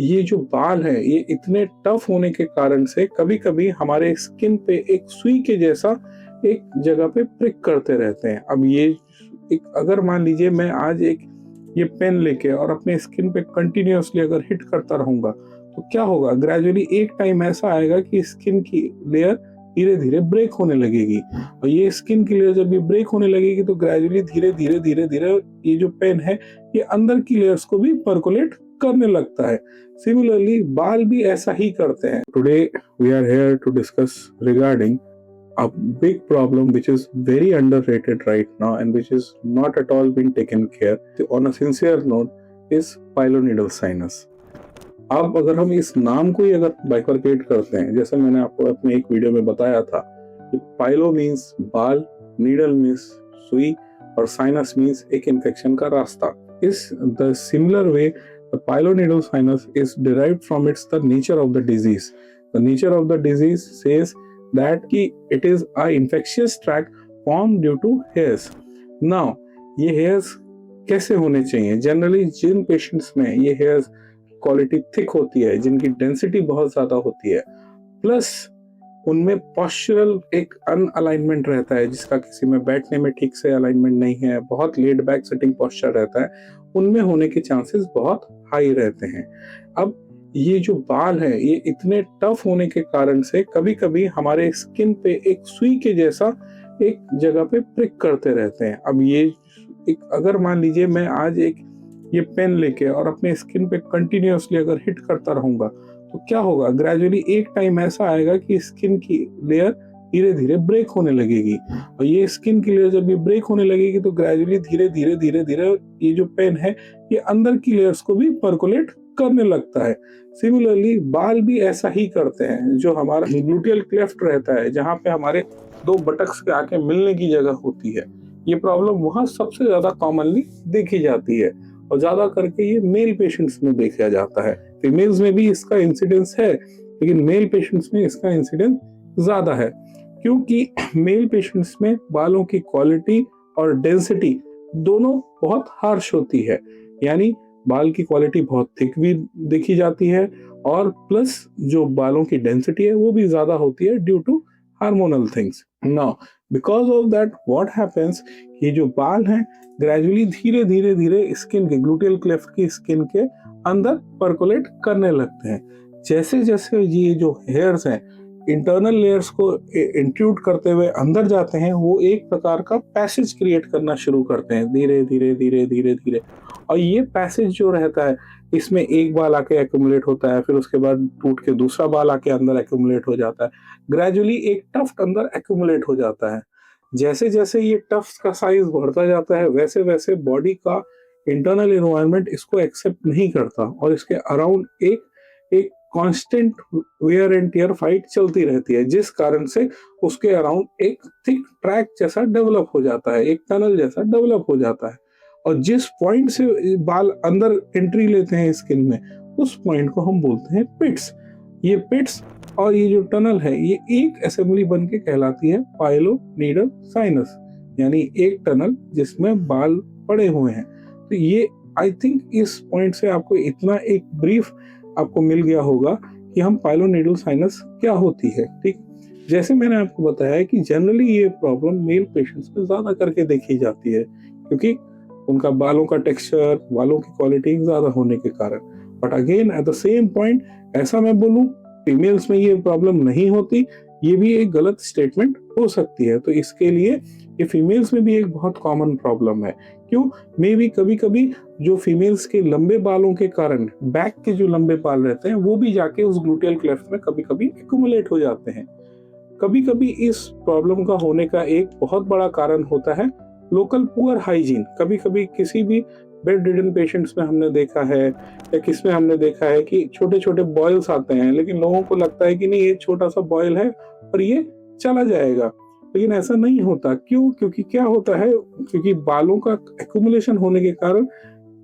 ये जो बाल हैं ये इतने टफ होने के कारण से कभी-कभी हमारे स्किन पे एक सुई के जैसा एक जगह पे प्रिक करते रहते हैं। अब ये एक अगर मान लीजिए मैं आज एक ये पेन लेके और अपने स्किन पे कंटिन्यूअसली अगर हिट करता रहूँगा, तो क्या होगा? ग्रेजुअली एक टाइम ऐसा आएगा कि स्किन की लेयर धीरे-धीरे ब्रेक होने लगेगी और ये स्किन की लेयर जब ये ब्रेक होने लगेगी तो ग्रेजुअली धीरे-धीरे ये जो पेन है, ये अंदर की लेयर्स को भी परकोलेट करने लगता है। Similarly, बाल भी ऐसा ही करते हैं। Today we are here to discuss regarding a big problem which is very underrated right now and which is not at all being taken care on a sincere note is pyloneedle sinus. अब अगर हम इस नाम को ही अगर bifurcate करते हैं, जैसे मैंने आपको अपने एक वीडियो में बताया था कि पाइलो मीन्स बाल, नीडल मीन्स सुई और साइनस मीन्स एक इन्फेक्शन का रास्ता। इस the similar way the pyloneedle sinus is derived from the nature of the disease. The nature of the disease says that it is a infectious tract formed due to hairs. Now, ये hairs कैसे होने चाहिए? Generally जिन patients में ये hairs quality thick होती है, जिनकी density बहुत ज्यादा होती है, प्लस उनमें पॉस्चरल एक अनअलाइनमेंट रहता है, जिसका किसी में बैठने में ठीक से अलाइनमेंट नहीं है, बहुत लेड बैक सिटिंग पॉस्चर रहता है, उनमें होने के चांसेस बहुत हाई रहते हैं। अब ये जो बाल हैं ये इतने टफ होने के कारण से कभी-कभी हमारे स्किन पे एक सुई के जैसा एक जगह पे प्रिक करते रहते हैं। अब ये एक अगर मान लीजिए मैं आज एक ये पेन लेके और अपने स्किन पे कंटिन्यूअसली अगर हिट करता रहूंगा, तो क्या होगा? ग्रेजुअली एक टाइम ऐसा आएगा कि स्किन की लेयर धीरे-धीरे ब्रेक होने लगेगी और ये स्किन की लेयर जब ये ब्रेक होने लगेगी तो ग्रेजुअली धीरे-धीरे ये जो पेन है ये अंदर की लेयर्स को भी परकोलेट करने लगता है। सिमिलरली बाल भी ऐसा ही करते हैं। जो हमारा ग्लूटियल क्लेफ्ट रहता है, जहाँ पे हमारे दो बटक्स के आके मिलने की जगह होती है, ये प्रॉब्लम वहाँ सबसे ज्यादा कॉमनली देखी जाती है और ज्यादा करके ये मेल पेशेंट्स में देखा जाता है। फीमेल्स में भी इसका इंसिडेंस है, लेकिन मेल पेशेंट्स में इसका इंसिडेंस ज्यादा है, क्योंकि मेल पेशेंट्स में बालों की क्वालिटी और डेंसिटी दोनों बहुत हार्श होती है। यानी बाल की क्वालिटी बहुत थिक भी देखी जाती है और प्लस जो बालों की डेंसिटी है वो भी ज्यादा होती है due to hormonal things. Now because of that what happens, ये जो बाल हैं ग्रेजुअली धीरे स्किन के ग्लूटियल क्लेफ्ट की स्किन के अंदर परकोलेट करने लगते हैं। जैसे जैसे ये जो हेयर्स हैं इंटरनल लेयर्स को इंट्रूड करते हुए अंदर जाते हैं, वो एक प्रकार का पैसेज क्रिएट करना शुरू करते हैं धीरे और ये पैसेज जो रहता है इसमें एक बाल आके एक्यूमुलेट होता है, फिर उसके बाद टूट के दूसरा बाल आके अंदर एक्यूमुलेट हो जाता है, ग्रेजुअली एक टफ्ट अंदर एक्यूमुलेट हो जाता है। जैसे जैसे ये टफ्ट का साइज बढ़ता जाता है वैसे वैसे बॉडी का इंटरनल एनवायरनमेंट इसको एक्सेप्ट नहीं करता और इसके अराउंड एक एक constant wear and tear fight चलती रहती है, जिस कारण से उसके अराउंड एक थिक ट्रैक जैसा डेवलप हो जाता है, एक टनल जैसा डेवलप हो जाता है और जिस पॉइंट से बाल अंदर एंट्री लेते हैं स्किन में, उस पॉइंट को हम बोलते हैं पिट्स। ये पिट्स और ये जो टनल है ये एक असेंबली बन के कहलाती है पाइलोनीडल साइनस, यानी एक टनल जिसमें बाल पड़े हुए हैं। तो ये आई थिंक इस पॉइंट से आपको इतना एक ब्रीफ आपको मिल गया होगा कि हम पाइलोनीडल साइनस क्या होती है। ठीक, जैसे मैंने आपको बताया कि जनरली ये प्रॉब्लम मेल पेशेंट्स में ज्यादा करके देखी जाती है, क्योंकि उनका बालों का टेक्सचर, बालों की क्वालिटी ज्यादा होने के कारण। But again at the same point ऐसा मैं बोलूं फीमेल्स में ये प्रॉब्लम नहीं होती, ये भी एक गलत स्टेटमेंट हो सकती है। तो इसके लिए ये फीमेल्स में भी एक बहुत कॉमन प्रॉब्लम है। क्यों? मे भी कभी कभी जो फीमेल्स के लंबे बालों के कारण बैक के जो लंबे बाल रहते हैं वो भी जाके उस ग्लूटियल क्लेफ्ट में कभी कभी एक्यूमुलेट हो जाते हैं। कभी कभी इस प्रॉब्लम का होने का एक बहुत बड़ा कारण होता है लोकल पुअर हाइजीन। कभी कभी किसी भी बेड रिडन पेशेंट्स में हमने देखा है या किसमें हमने देखा है कि छोटे छोटे बॉयल्स आते हैं, लेकिन लोगों को लगता है कि नहीं ये छोटा सा बॉयल है और ये चला जाएगा, लेकिन ऐसा नहीं होता। क्यों? क्योंकि क्या होता है, क्योंकि बालों का एक्यूमुलेशन होने के कारण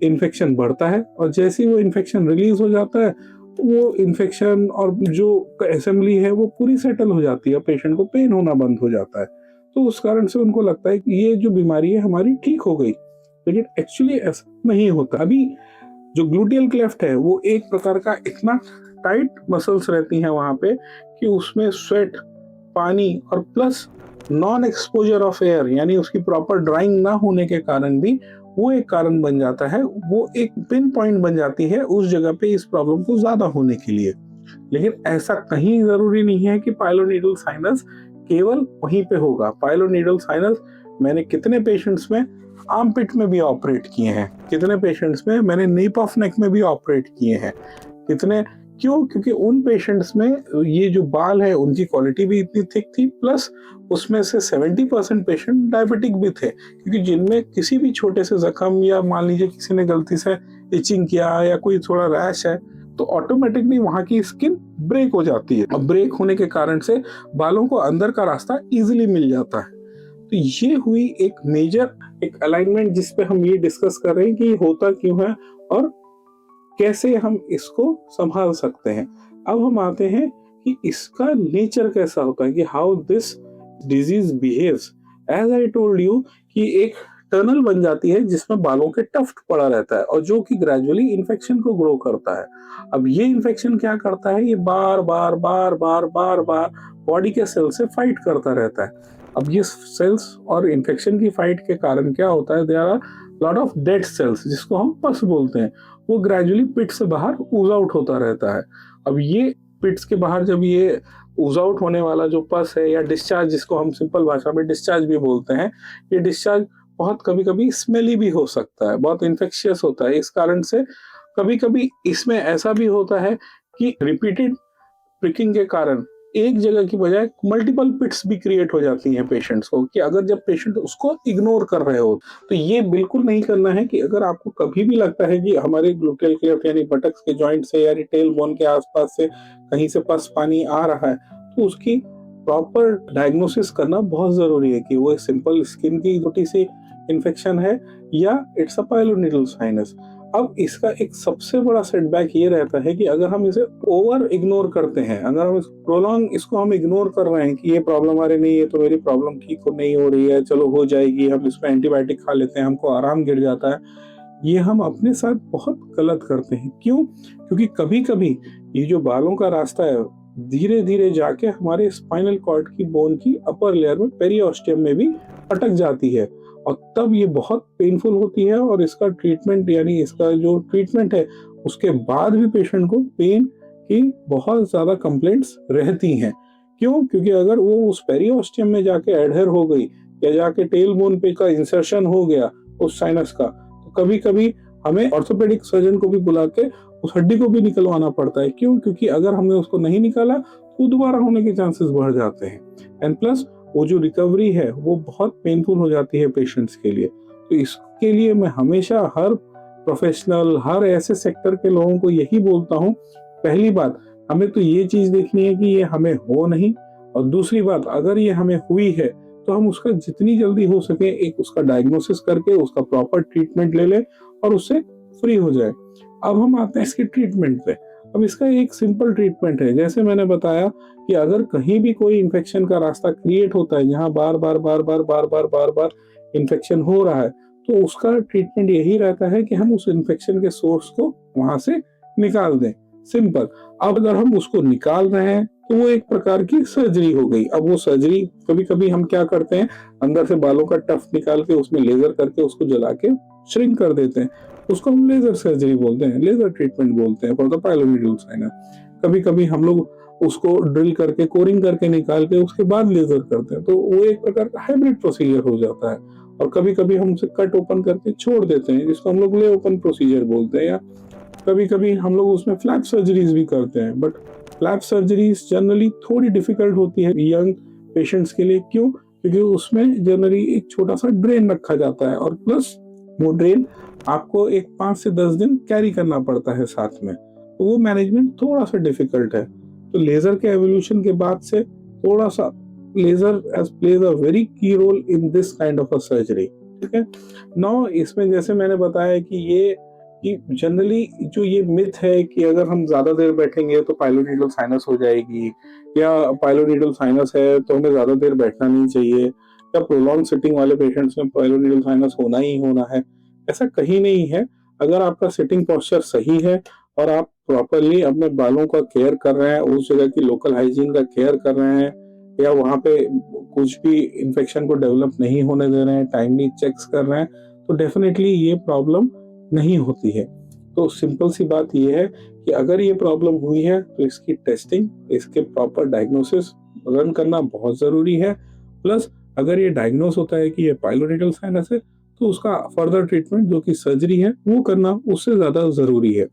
इन्फेक्शन बढ़ता है और जैसे ही वो इन्फेक्शन रिलीज हो जाता है वो इन्फेक्शन और जो असेंबली है वो पूरी सेटल हो जाती है, पेशेंट को पेन होना बंद हो जाता है। तो उस कारण से उनको लगता है कि ये जो बीमारी है हमारी ठीक हो गई, लेकिन एक्चुअली ऐसा नहीं होता। अभी जो ग्लूटियल क्लेफ्ट है वो एक प्रकार का इतना टाइट मसल्स रहती हैं वहां पे कि उसमें स्वेट, पानी और plus non exposure of air यानी उसकी प्रॉपर ड्राइंग ना होने के कारण भी वो एक कारण बन जाता है, वो एक पिन पॉइंट बन जाती है उस जगह पे इस प्रॉब्लम को ज्यादा होने के लिए। लेकिन ऐसा कहीं जरूरी नहीं है कि पाइलोनीडल साइनस केवल वहीं पे होगा। पाइलोनीडल साइनस मैंने कितने पेशेंट्स में आर्मपिट में भी ऑपरेट किए हैं, कितने पेशेंट्स में मैंने नेप ऑफ नेक में भी ऑपरेट किए हैं, कितने, क्यों? क्योंकि उन पेशेंट्स में ये जो बाल है उनकी क्वालिटी भी इतनी थिक थी, प्लस उसमें से 70% पेशेंट डायबिटिक भी थे, क्योंकि जिनमें किसी भी छोटे से जख्म या मान लीजिए किसी ने गलती से इचिंग किया या कोई थोड़ा रैश है तो ऑटोमेटिकली वहां की स्किन ब्रेक हो जाती है। अब ब्रेक होने के कारण से बालों को अंदर का रास्ता इजीली मिल जाता है। तो ये हुई एक मेजर एक अलाइनमेंट जिस पे हम ये डिस्कस कर रहे हैं कि होता क्यों है और कैसे हम इसको संभाल सकते हैं। अब हम आते हैं कि इसका नेचर कैसा होता है, कि how this disease behaves. As I told you कि एक टनल बन जाती है जिसमें बालों के टफ्ट पड़ा रहता है और जो कि ग्रेजुअली इन्फेक्शन को ग्रो करता है। अब ये इन्फेक्शन क्या करता है, ये बार बार बार बार बार बार बॉडी के सेल से फाइट करता रहता है। अब ये सेल्स और इन्फेक्शन की फाइट के कारण क्या होता है, there are lot of dead cells जिसको हम पस बोलते हैं, वो ग्रेजुअली पिट से बाहर ऊज आउट होता रहता है। अब ये पिट्स के बाहर जब ये ऊज आउट होने वाला जो पस है या डिस्चार्ज, जिसको हम सिंपल भाषा में डिस्चार्ज भी बोलते हैं, ये डिस्चार्ज बहुत कभी कभी स्मेली भी हो सकता है, बहुत इन्फेक्शियस होता है। इस कारण से कभी कभी इसमें ऐसा भी होता है कि रिपीटेड प्रिकिंग के कारण एक जगह की बजाय मल्टीपल पिट्स भी क्रिएट हो जाती हैं पेशेंट्स को, कि अगर जब पेशेंट उसको इग्नोर कर रहे हो तो ये बिल्कुल नहीं करना है। कि अगर आपको कभी भी लगता है कि हमारे ग्लूटेल क्लेफ्ट यानी बटक्स के जॉइंट से या टेल बोन के आसपास से कहीं से पस पानी आ रहा है तो उसकी प्रॉपर डायग्नोसिस करना बहुत जरूरी है कि वो सिंपल स्किन की छोटी सी इन्फेक्शन है या इट्स अ पाइलोनीडल साइनस। अब इसका एक सबसे बड़ा सेटबैक ये रहता है कि अगर हम इसे ओवर इग्नोर करते हैं, अगर हम प्रोलॉन्ग इसको हम इग्नोर कर रहे हैं कि ये प्रॉब्लम अरे नहीं है तो मेरी प्रॉब्लम ठीक हो नहीं हो रही है, चलो हो जाएगी, हम इस पर एंटीबायोटिक खा लेते हैं, हमको आराम गिर जाता है, ये हम अपने साथ बहुत गलत करते हैं। क्यों? क्योंकि कभी कभी ये जो बालों का रास्ता है धीरे धीरे जाके हमारे स्पाइनल कॉर्ड की बोन की अपर लेयर में पेरियोस्टियम में भी अटक जाती है और तब ये बहुत पेनफुल होती है और इसका ट्रीटमेंट यानी इसका जो ट्रीटमेंट है उसके बाद भी पेशेंट को पेन की बहुत ज्यादा कंप्लेंट्स रहती हैं। क्यों? क्योंकि अगर वो उस पेरियोस्टियम में जाके एडहेर हो गई या जाके टेल बोन पे का इंसर्शन हो गया उस साइनस का, तो कभी कभी हमें ऑर्थोपेडिक सर्जन को भी बुला के उस हड्डी को भी निकलवाना पड़ता है। क्यों? क्योंकि अगर हमने उसको नहीं निकाला तो दोबारा होने के चांसेस बढ़ जाते हैं एंड प्लस वो जो रिकवरी है वो बहुत पेनफुल हो जाती है पेशेंट्स के लिए। तो इसके लिए मैं हमेशा हर प्रोफेशनल, हर ऐसे सेक्टर के लोगों को यही बोलता हूँ, पहली बात हमें तो ये चीज देखनी है कि ये हमें हो नहीं, और दूसरी बात अगर ये हमें हुई है तो हम उसका जितनी जल्दी हो सके एक उसका डायग्नोसिस करके उसका प्रॉपर ट्रीटमेंट ले ले और उससे फ्री हो जाए। अब हम आते हैं इसके ट्रीटमेंट पे। अब इसका एक सिंपल ट्रीटमेंट है, जैसे मैंने बताया कि अगर कहीं भी कोई इन्फेक्शन का रास्ता क्रिएट होता है जहां बार बार बार बार बार बार बार बार इन्फेक्शन हो रहा है तो उसका ट्रीटमेंट यही रहता है कि हम उस इन्फेक्शन के सोर्स को वहां से निकाल दें, सिंपल। अब अगर हम उसको निकाल रहे हैं तो वो एक प्रकार की सर्जरी हो गई। अब वो सर्जरी कभी कभी हम क्या करते हैं, अंदर से बालों का टफ्ट निकाल के उसमें लेजर करके उसको जला के श्रिंक कर देते हैं, उसको हम लेजर सर्जरी बोलते हैं, लेजर ट्रीटमेंट बोलते हैं फॉर द पाइलोनीडल साइनस। कभी कभी हम लोग उसको ड्रिल करके कोरिंग करके निकाल के उसके बाद लेजर करते हैं, तो वो एक प्रकार का हाइब्रिड प्रोसीजर हो जाता है। और कभी कभी हम उसे कट ओपन करके छोड़ देते हैं जिसको हम लोग ले ओपन प्रोसीजर बोलते हैं, या कभी कभी हम लोग उसमें फ्लैप सर्जरीज भी करते हैं। बट फ्लैप सर्जरीज जनरली थोड़ी डिफिकल्ट होती है यंग पेशेंट्स के लिए। क्यों? क्योंकि उसमें जनरली एक छोटा सा ड्रेन रखा जाता है और प्लस वो ड्रेन आपको एक 5 से 10 दिन कैरी करना पड़ता है साथ में, तो वो मैनेजमेंट थोड़ा सा डिफिकल्ट है। तो लेजर के एवोल्यूशन के बाद से थोड़ा सा laser as plays a very key role in this kind of a surgery. ठीक है। नाउ इसमें जैसे मैंने बताया कि जनरली जो ये मिथ है कि अगर हम ज्यादा देर बैठेंगे तो पाइलोनीडल साइनस हो जाएगी, या पाइलोनीडल साइनस है तो हमें ज्यादा देर बैठना नहीं चाहिए, या प्रोलॉन्ग सिटिंग वाले पेशेंट्स में पाइलोनीडल साइनस होना ही होना है, ऐसा कहीं नहीं है। अगर आपका सिटिंग पोस्चर सही है और आप प्रॉपरली अपने बालों का केयर कर रहे हैं, उस जगह की लोकल हाइजीन का केयर कर रहे हैं, या वहाँ पे कुछ भी इन्फेक्शन को डेवलप नहीं होने दे रहे हैं, टाइमली चेक्स कर रहे हैं, तो डेफिनेटली ये प्रॉब्लम नहीं होती है। तो सिंपल सी बात ये है कि अगर ये प्रॉब्लम हुई है तो इसकी टेस्टिंग, इसके प्रॉपर डायग्नोसिस रन करना बहुत ज़रूरी है। प्लस अगर ये डायग्नोस होता है कि ये पाइलोनेटल साइनस है, तो उसका फर्दर ट्रीटमेंट जो कि सर्जरी है वो करना उससे ज़्यादा ज़रूरी है।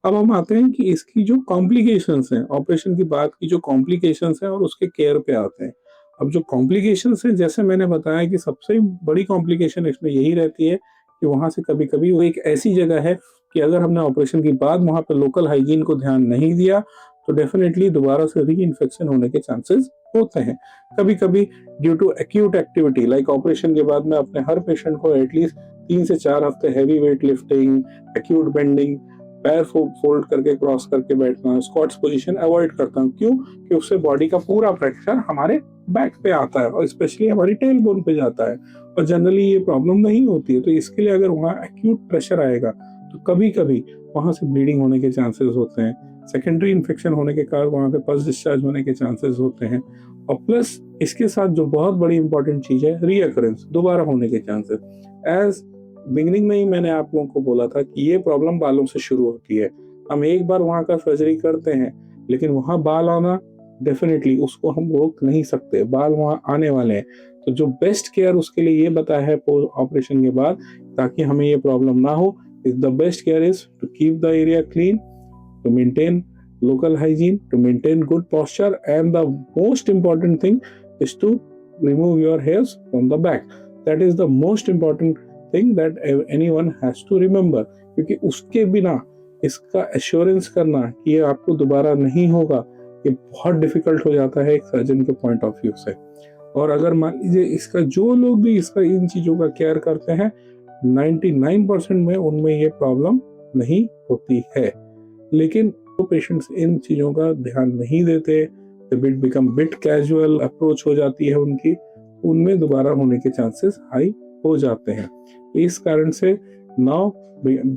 अब हम आते हैं कि इसकी जो कॉम्प्लिकेशंस हैं, ऑपरेशन के बाद की जो कॉम्प्लिकेशंस हैं और उसके केयर पे आते हैं। अब जो कॉम्प्लिकेशंस हैं, जैसे मैंने बताया कि सबसे बड़ी कॉम्प्लिकेशन इसमें यही रहती है कि वहाँ से कभी-कभी वो एक ऐसी जगह है कि अगर हमने ऑपरेशन के बाद वहाँ पे लोकल हाइजीन को ध्यान नहीं दिया, तो डेफिनिटली दोबारा से री-इन्फेक्शन होने के चांसेस होते हैं। कभी-कभी due to acute activity like operation के बाद मैं अपने हर पेशेंट को एटलीस्ट 3 से 4 हफ्ते heavy weight lifting, acute bending, पैर फोल्ड करके क्रॉस करके बैठना, स्क्वाट्स पोजीशन अवॉइड करता हूँ। क्यों? कि उससे बॉडी का पूरा प्रेशर हमारे बैक पे आता है और स्पेशली हमारी टेल बोन पे जाता है, और जनरली ये प्रॉब्लम नहीं होती है। तो इसके लिए अगर वहाँ एक्यूट प्रेशर आएगा तो कभी-कभी वहाँ से ब्लीडिंग होने के चांसेस होते हैं, सेकेंडरी इन्फेक्शन होने के कारण वहाँ पे पस डिस्चार्ज होने के चांसेस होते हैं, और प्लस इसके साथ जो बहुत बड़ी इंपॉर्टेंट चीज है, रीअकरेंस, दोबारा होने के चांसेस। एज बिगिनिंग में ही मैंने आप लोगों को बोला था कि ये प्रॉब्लम बालों से शुरू होती है। हम एक बार वहाँ का सर्जरी करते हैं, लेकिन वहाँ बाल आना डेफिनेटली उसको हम रोक नहीं सकते, बाल वहाँ आने वाले हैं। तो जो बेस्ट केयर उसके लिए ये बताया है ऑपरेशन के बाद, ताकि हमें ये प्रॉब्लम ना हो, the best care is to keep the area clean, to maintain local hygiene, to maintain good posture, and the most important thing is to remove your hairs from the back. That is the most important thing that anyone has to remember, क्योंकि उसके बिना इसका assurance करना कि ये आपको दोबारा नहीं होगा, ये बहुत डिफिकल्ट हो जाता है एक सर्जन के पॉइंट ऑफ व्यू से। और अगर मान लीजिए इसका जो लोग भी इसका इन चीज़ों का केयर करते हैं, 99% में उनमें ये प्रॉब्लम नहीं होती है। लेकिन जो पेशेंट्स इन चीज़ों का ध्यान नहीं देते, बिकम बिट कैजुअल अप्रोच हो जाती है उनकी, उनमें दोबारा होने के चांसेस हाई हो जाते हैं। इस कारण से now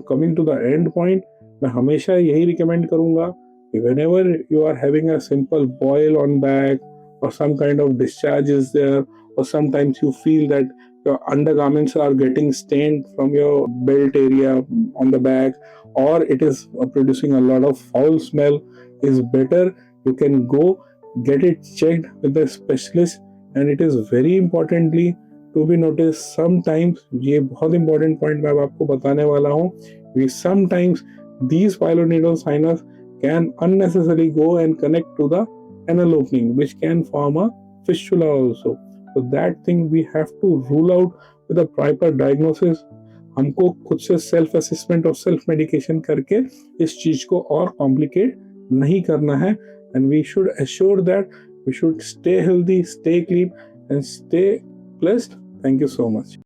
coming to the end point, मैं हमेशा यही रिकमेंड करूंगा कि whenever you are having a simple boil on back or some kind of discharge is there, or sometimes you feel that your undergarments are getting stained from your belt area on the back, or it is producing a lot of foul smell, is better you can go get it checked with the specialist. And it is very importantly to be noticed, sometimes ये बहुत important point मैं अब आपको बताने वाला हूँ, we sometimes these pilonidal sinus can unnecessarily go and connect to the anal opening, which can form a fistula also. So that thing we have to rule out with a proper diagnosis. हमको खुद से self assessment और self medication करके इस चीज को और complicate नहीं करना है, and we should assure that we should stay healthy, stay clean and stay blessed. Thank you so much.